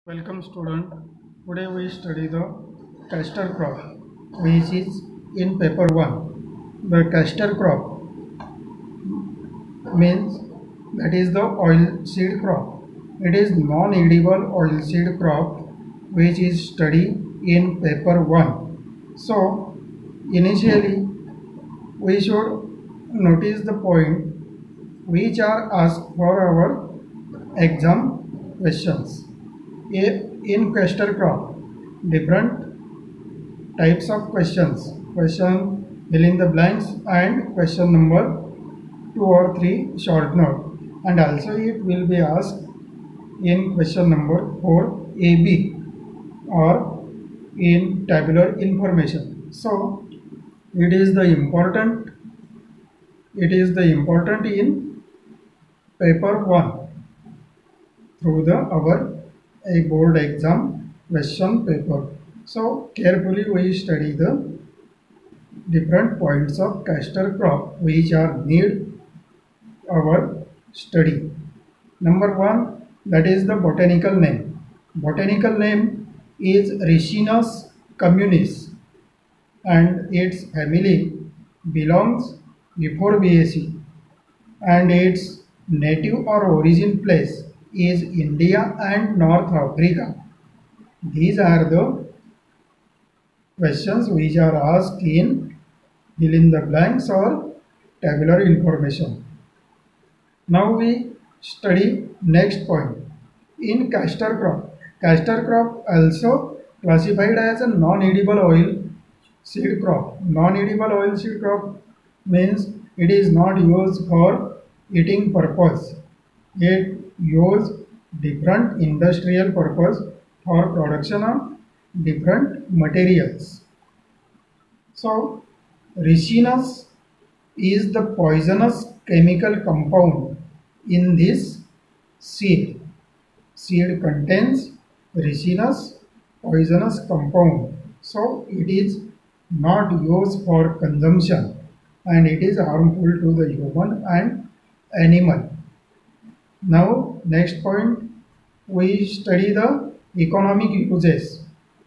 Welcome student. Today we study the castor crop which is in paper 1. The castor crop means that is the oil seed crop. It is non-edible oil seed crop which is studied in paper 1. So initially we should notice the point which are asked for our exam questions. In castor crop, different types of questions. Question fill in the blanks and question number 2 or 3 short note. And also it will be asked in question number 4 AB or in tabular information. So it is the important in paper 1 through the our a board exam question paper. So carefully we study the different points of castor crop which are need our study. Number 1, that is the botanical name. Botanical name is Ricinus communis and its family belongs Euphorbiaceae and its native or origin place is India and North Africa. These are the questions which are asked in fill in the blanks or tabular information. Now we study next point. In castor crop. Castor crop also classified as a non-edible oil seed crop. Non-edible oil seed crop means it is not used for eating purpose. It use different industrial purpose for production of different materials. So Ricinus is the poisonous chemical compound in this seed. Seed contains Ricinus poisonous compound. So it is not used for consumption and it is harmful to the human and animal. Now next point, we study the economic uses.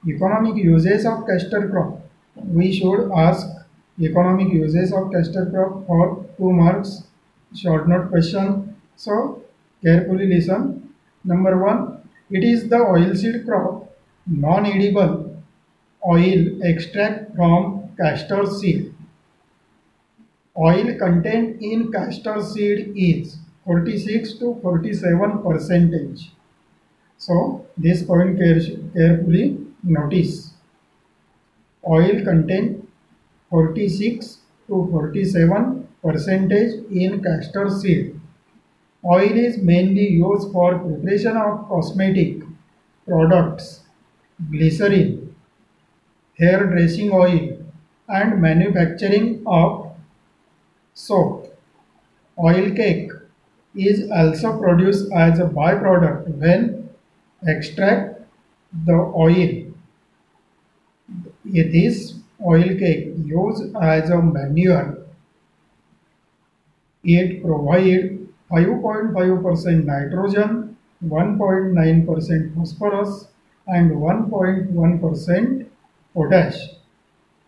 Economic uses of castor crop. We should ask economic uses of castor crop for 2 marks short note question. So carefully listen. Number 1, it is the oilseed crop, non-edible oil extract from castor seed. Oil content in castor seed is 46 to 47%. So this point carefully notice. Oil content 46 to 47% in castor seed. Oil is mainly used for preparation of cosmetic products, glycerin, hair dressing oil, and manufacturing of soap. Oil cake is also produced as a byproduct when extract the oil. This oil cake used as a manure. It provides 5.5% nitrogen, 1.9% phosphorus and 1.1% potash.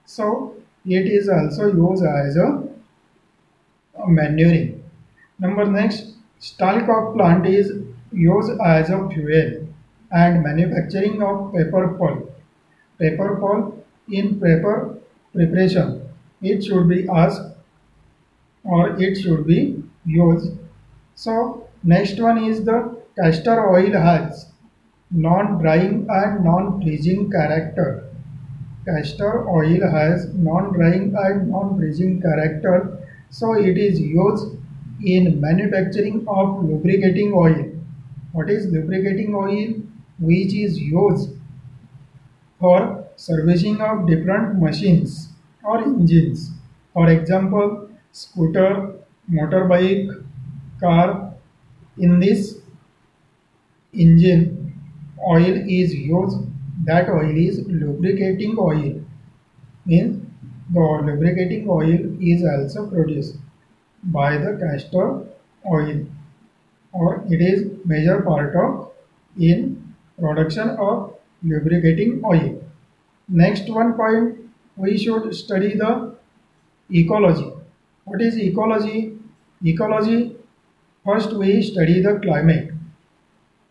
So it is also used as a manuring. Number next, stalk of plant is used as a fuel and manufacturing of paper pulp. Paper pulp in paper preparation, it should be asked or it should be used. So next one is the castor oil has non-drying and non-freezing character. Castor oil has non-drying and non-freezing character, so it is used in manufacturing of lubricating oil. What is lubricating oil? Which is used for servicing of different machines or engines. For example, scooter, motorbike, car. In this engine, oil is used. That oil is lubricating oil. Means the lubricating oil is also produced by the castor oil or it is major part of in production of lubricating oil. Next one point, we should study the ecology. What is ecology? Ecology, first we study the climate.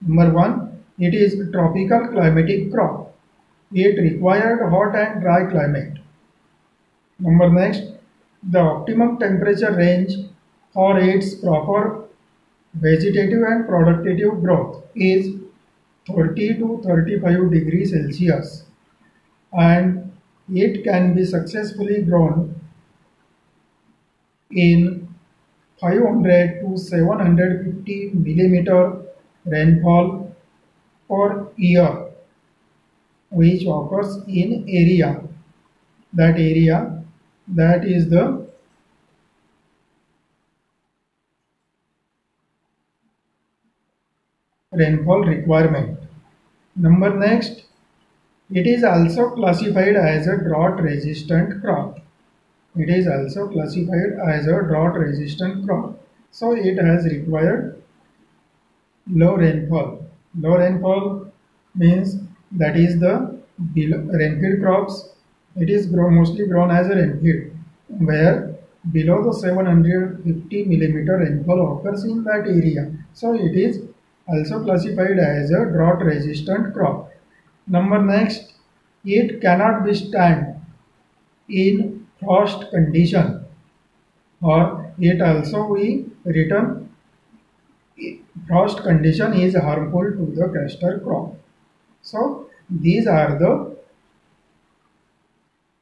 Number one, it is tropical climatic crop. It required hot and dry climate. Number next, the optimum temperature range for its proper vegetative and productive growth is 30 to 35 degrees Celsius, and it can be successfully grown in 500 to 750 millimeter rainfall per year, which occurs in area that is the rainfall requirement. Number next, it is also classified as a drought resistant crop. It is also classified as a drought resistant crop. So it has required low rainfall. Low rainfall means that is the rainfed crops. It is mostly grown as a rainfed, where below the 750 millimeter rainfall occurs in that area. So it is also classified as a drought resistant crop. Number next, it cannot withstand in frost condition, or it also we written frost condition is harmful to the castor crop. So these are the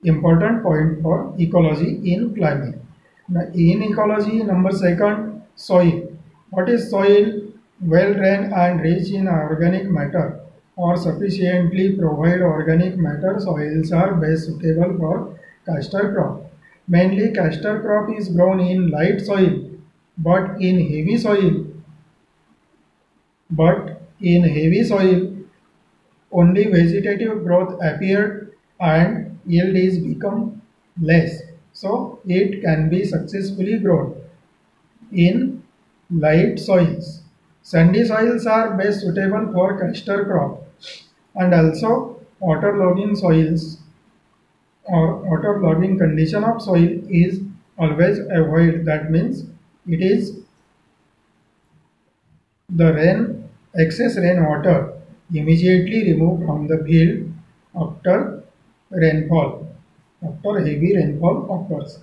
important point for ecology in climate. Now, in ecology, number second, soil. What is soil? Well drained and rich in organic matter or sufficiently provide organic matter soils are best suitable for castor crop. Mainly castor crop is grown in light soil, but in heavy soil only vegetative growth appeared and yield is become less. So it can be successfully grown in light soils. Sandy soils are best suitable for castor crop, and also waterlogging soils or waterlogging condition of soil is always avoided. That means it is the excess rainwater immediately removed from the field after heavy rainfall occurs.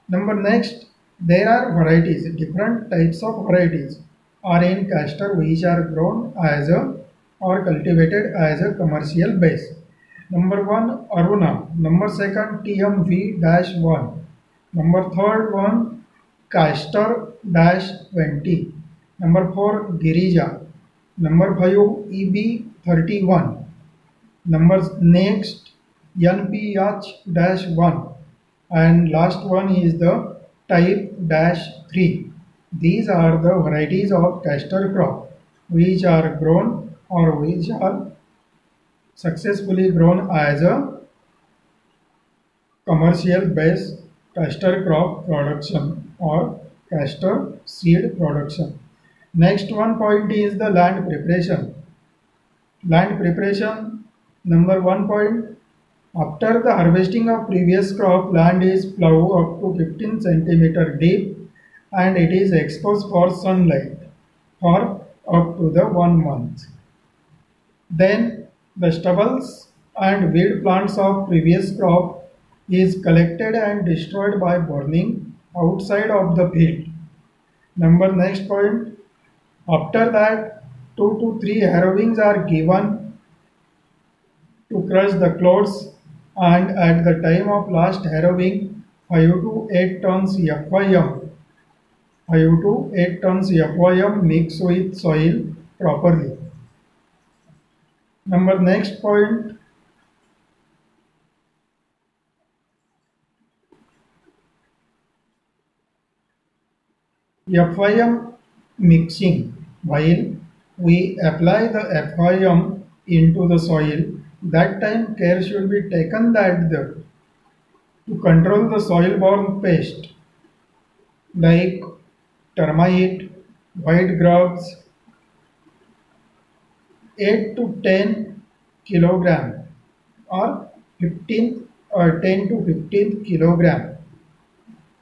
Number next, there are varieties, different types of varieties are in castor which are grown as a or cultivated as a commercial base. Number one, Aruna. Number second, TMV-1. Number third one, Castor-20. Number four, Girija. Number five, EB31. Number next, NPH-1. And last one is the type-3. These are the varieties of castor crop which are grown or which are successfully grown as a commercial based castor crop production or castor seed production. Next one point is the land preparation. Land preparation, number 1 point, after the harvesting of previous crop, land is ploughed up to 15 centimeter deep and it is exposed for sunlight for up to the 1 month. Then the stubbles and weed plants of previous crop is collected and destroyed by burning outside of the field. Next point, after that 2 to 3 harrowings are given to crush the clods, and at the time of last harrowing 5 to 8 tons FYM mix with soil properly. Next point, FYM mixing. While we apply the FYM into the soil, that time care should be taken to control the soil-borne pest like termite, white grubs, 8 to 10 kilogram or 15 or 10 to 15 kilogram.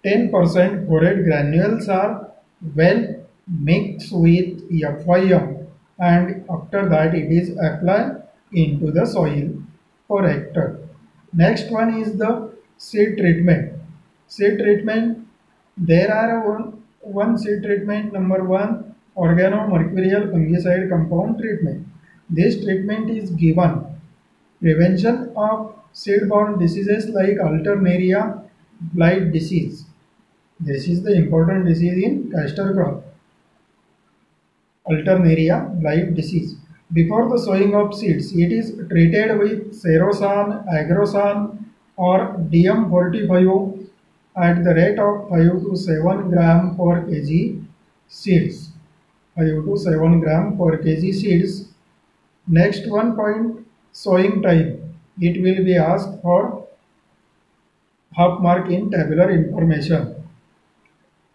10% borate granules are well mixed with FIM, and after that it is applied into the soil per hectare. Next one is the seed treatment. Seed treatment, there are one seed treatment. Number one, organomercurial fungicide compound treatment. This treatment is given prevention of seed-borne diseases like Alternaria blight disease. This is the important disease in castor crop. Alternaria blight disease. Before the sowing of seeds, it is treated with Cerosan, Agrosan or DM45 at the rate of 5 to 7 gram per kg seeds. 5 to 7 gram per kg seeds. Next one point, sowing time. It will be asked for half mark in tabular information.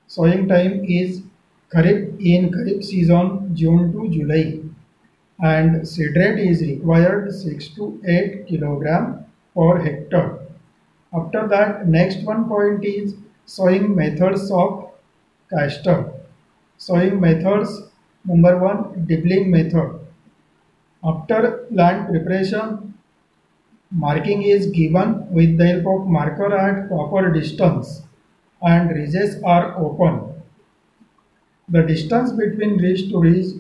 Sowing time is Kharif season June to July, and seed rate is required 6 to 8 kilogram per hectare. After that, next one point is sowing methods of castor. Sowing methods, number one, dibbling method. After plant preparation, marking is given with the help of marker at proper distance and ridges are open. The distance between ridge to ridge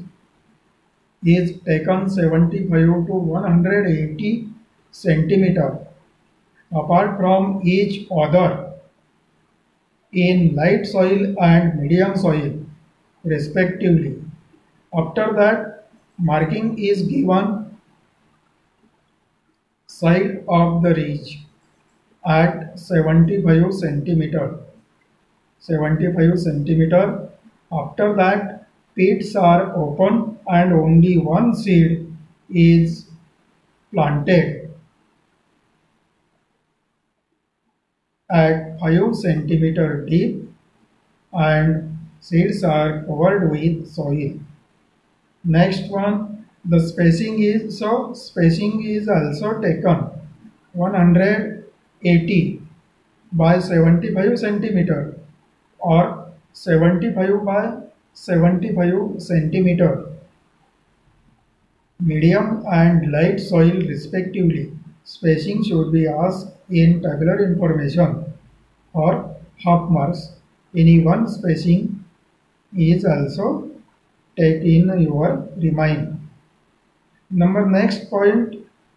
is taken 75 to 180 centimeter apart from each other in light soil and medium soil respectively. After that, marking is given side of the ridge at 75 centimeter. 75 centimeter. After that, pits are open and only one seed is planted at 5 centimeter deep and seeds are covered with soil. Next one, the spacing is also taken 180 by 75 centimeter or 75 by 75 centimeter, medium and light soil respectively. Spacing should be asked in tabular information or half marks. Any one spacing is also taken in your remind. Next point,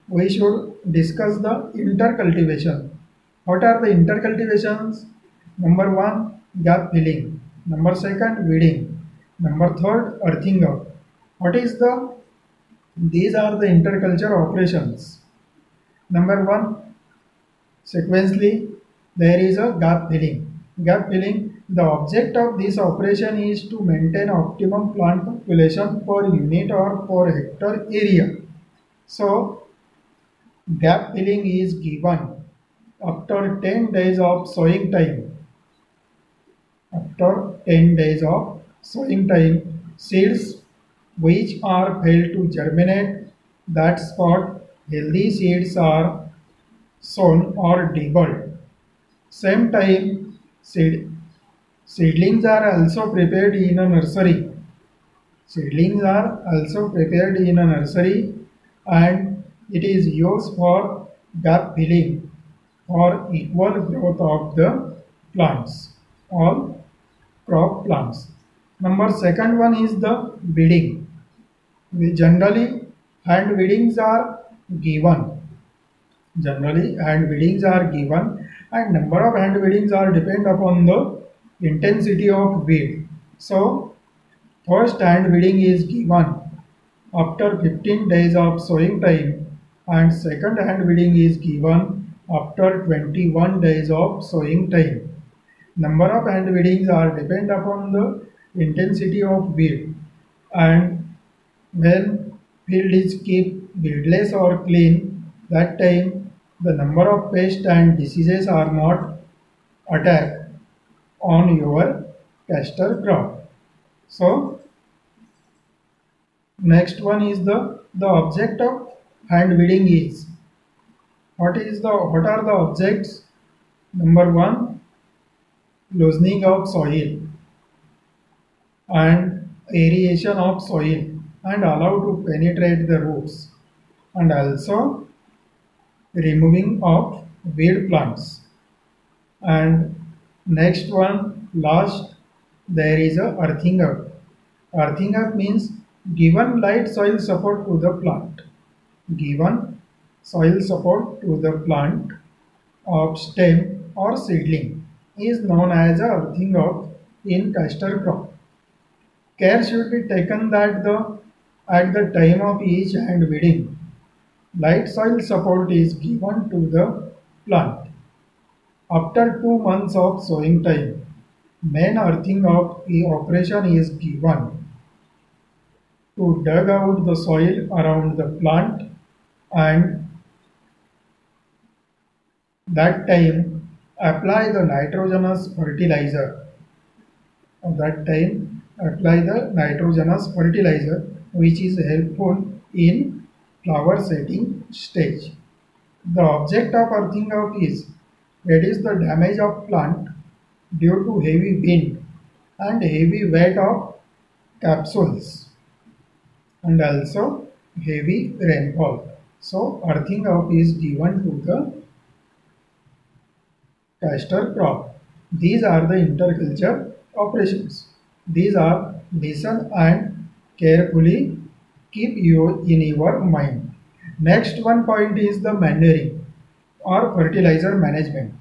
we should discuss the intercultivation. What are the intercultivations? Number one, gap filling. Number second, weeding. Number third, earthing out. These are the interculture operations. Number one, sequentially, there is a gap filling. Gap filling, the object of this operation is to maintain optimum plant population per unit or per hectare area. So, gap filling is given after 10 days of sowing time. After 10 days of sowing time, seeds which are failed to germinate that spot, healthy seeds are sown or debulked. Same time, seedlings are also prepared in a nursery. Seedlings are also prepared in a nursery and it is used for gap filling for equal growth of the plants, all crop plants. Second one is the weeding. Generally, hand weedings are given. Generally, hand weedings are given and number of hand weedings are depend upon the intensity of weed. So, first hand weeding is given after 15 days of sowing time and second hand weeding is given after 21 days of sowing time. Number of hand weedings are depend upon the intensity of weed, and when field is kept weedless or clean, that time the number of pests and diseases are not attack on your castor crop. So next one is the the object of hand weeding is. What are the objects? Number one, loosening of soil and aeration of soil and allow to penetrate the roots, and also removing of weed plants. And next one, last, there is a earthing up. Earthing up means given light soil support to the plant. Given soil support to the plant of stem or seedling is known as a earthing up in castor crop. Care should be taken that at the time of each hand weeding, light soil support is given to the plant. After 2 months of sowing time, main earthing of operation is given to dug out the soil around the plant, and that time apply the nitrogenous fertilizer. At that time apply the nitrogenous fertilizer which is helpful in flower setting stage. The object of earthing out is reduce the damage of plant due to heavy wind and heavy weight of capsules and also heavy rainfall. So earthing out is given to the castor crop. These are the interculture operations. These are listen and carefully keep you in your mind. Next one point is the manuring or fertilizer management.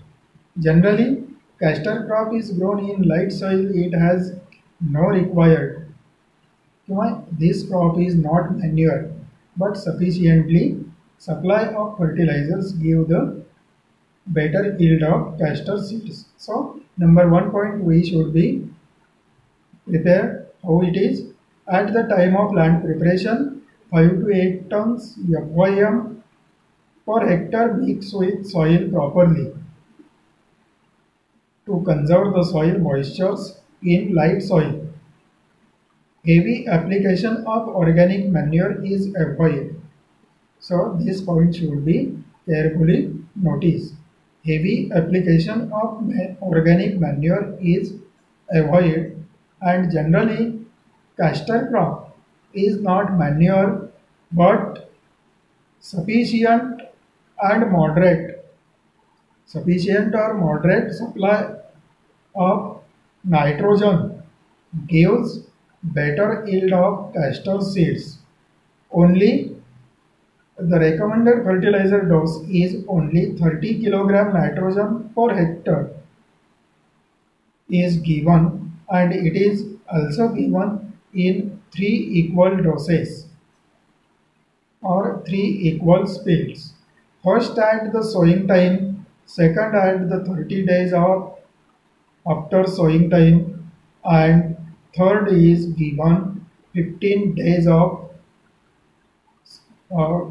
Generally, castor crop is grown in light soil. It has no required. This crop is not manure, but sufficiently supply of fertilizers give the better yield of castor seeds. So, number 1 point we should be prepare how it is at the time of land preparation. 5 to 8 tons FYM per hectare mixed with soil properly to conserve the soil moistures in light soil. Heavy application of organic manure is avoided. So this point should be carefully noticed. Heavy application of organic manure is avoided, and generally castor crop is not manure but sufficient or moderate supply of nitrogen gives better yield of castor seeds. Only the recommended fertilizer dose is only 30 kg nitrogen per hectare is given, and it is also given in 3 equal doses or 3 equal speeds. First at the sowing time, second at the 30 days of after sowing time, and third is given 15 days of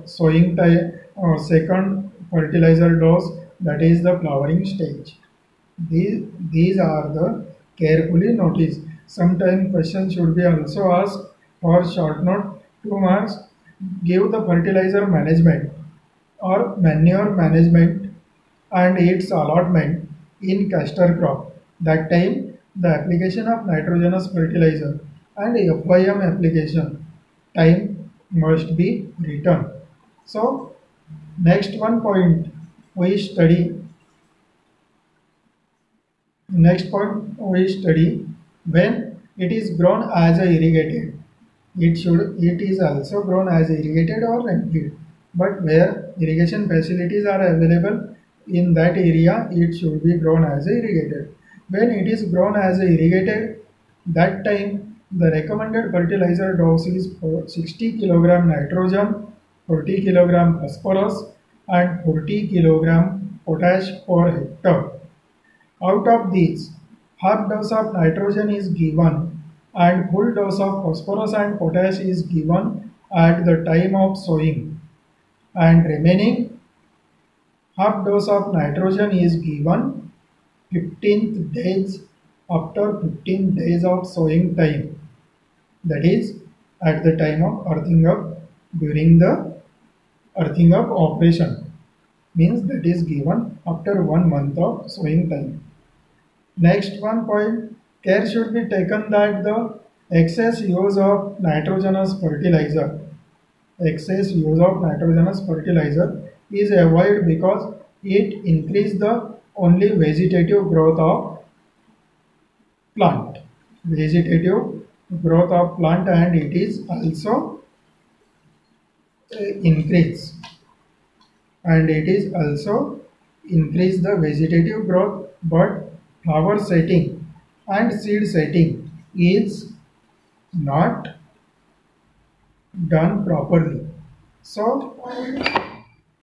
sowing time or second fertilizer dose, that is the flowering stage. These are the carefully noticed. Sometimes question should be also asked for short note 2 marks. Give the fertilizer management or manure management and its allotment in castor crop. That time the application of nitrogenous fertilizer and FYM application time must be written. So next one point we study. Next point we study when it is grown as a irrigated. It is also grown as irrigated or rainfed, but where irrigation facilities are available in that area, it should be grown as irrigated. When it is grown as irrigated, that time the recommended fertilizer dose is 60 kg nitrogen, 40 kg phosphorus and 40 kg potash per hectare. Out of these, half dose of nitrogen is given and full dose of phosphorus and potash is given at the time of sowing, and remaining half dose of nitrogen is given 15th days after 15 days of sowing time, that is at the time of earthing up during the earthing up operation, means that is given after 1 month of sowing time. Next one point, care should be taken that the excess use of nitrogenous fertilizer is avoided because it increases the only vegetative growth of plant and it is also increase the vegetative growth, but flower setting and seed setting is not done properly. So